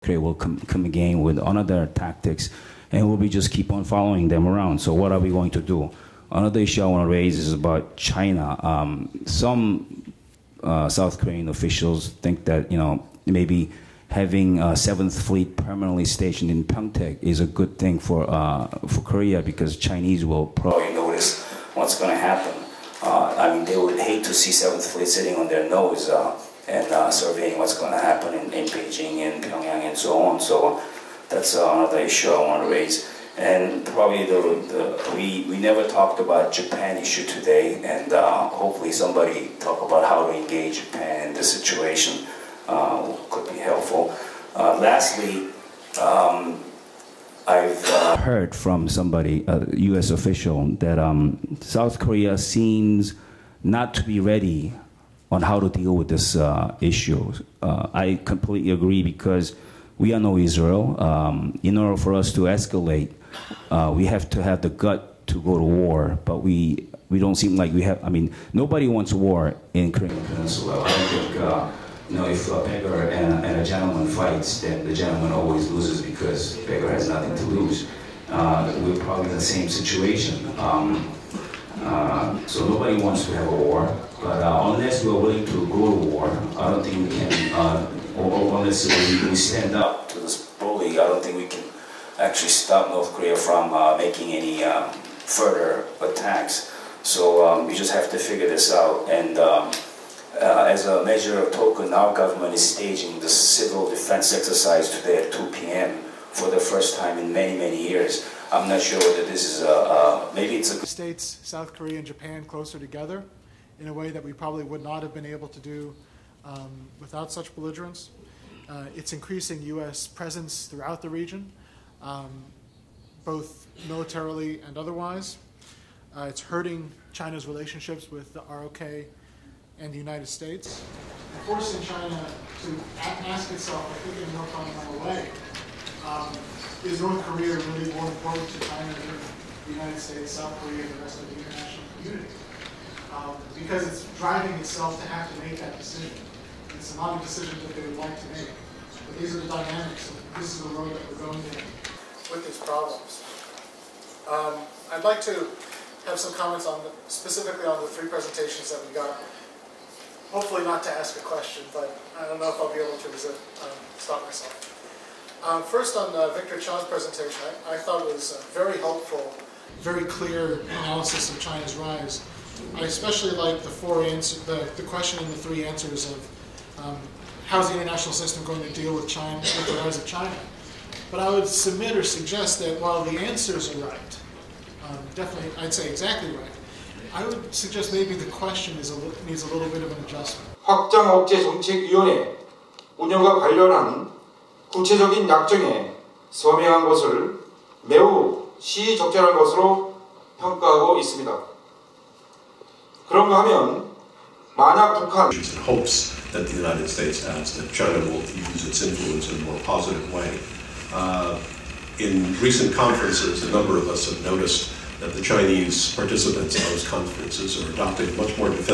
Korea will come again with another tactics, and we'll be just keep on following them around. So what are we going to do? Another issue I want to raise is about China. Some South Korean officials think that maybe having a 7th Fleet permanently stationed in Pyeongtaek is a good thing for Korea, because Chinese will probably notice what's going to happen. I mean, they would hate to see 7th Fleet sitting on their nose and surveying what's going to happen in Beijing and Pyongyang and so on. So that's another issue I want to raise. And probably we never talked about Japan issue today, and hopefully somebody talk about how to engage Japan in this situation could be helpful. Lastly, I've heard from somebody, a U.S. official, that South Korea seems not to be ready on how to deal with this issue. I completely agree, because we are no Israel. In order for us to escalate, we have to have the gut to go to war, but we don't seem like we have. I mean, nobody wants war in Korean Peninsula. I don't think, if a beggar and a gentleman fights, then the gentleman always loses, because beggar has nothing to lose. We're probably in the same situation. So nobody wants to have a war, but unless we're willing to go to war, I don't think we can, or unless we stand up to this bully, I don't think we can actually stop North Korea from making any further attacks. So we just have to figure this out. And as a measure of token, our government is staging the civil defense exercise today at 2 p.m. for the first time in many, many years. I'm not sure whether this is maybe it's a... States, South Korea and Japan closer together in a way that we probably would not have been able to do without such belligerence. It's increasing U.S. presence throughout the region, both militarily and otherwise. It's hurting China's relationships with the ROK and the United States, and forcing China to ask itself, I think in no fundamental way, is North Korea really more important to China than the United States, South Korea, and the rest of the international community? Because it's driving itself to have to make that decision. It's not a decision that they would like to make. But these are the dynamics, and this is the road that we're going in with these problems. I'd like to have some comments on specifically on the 3 presentations that we got. Hopefully not to ask a question, but I don't know if I'll be able to stop myself. First, on Victor Cha's presentation, I thought it was very helpful, very clear analysis of China's rise. I especially like the question and the 3 answers of how's the international system going to deal with China, with the rise of China. But I would submit or suggest that while the answers are right, definitely I'd say exactly right, I would suggest maybe the question needs a little bit of an adjustment. 확장억제정책위원회 운영과 관련한 구체적인 약정에 서명한 것을 매우 시의적절한 것으로 평가하고 있습니다. 그런가 하면 만약 북한 hopes that the United States has that China will use its influence in a more positive way. In recent conferences, a number of us have noticed that the Chinese participants in those conferences are adopting much more defensive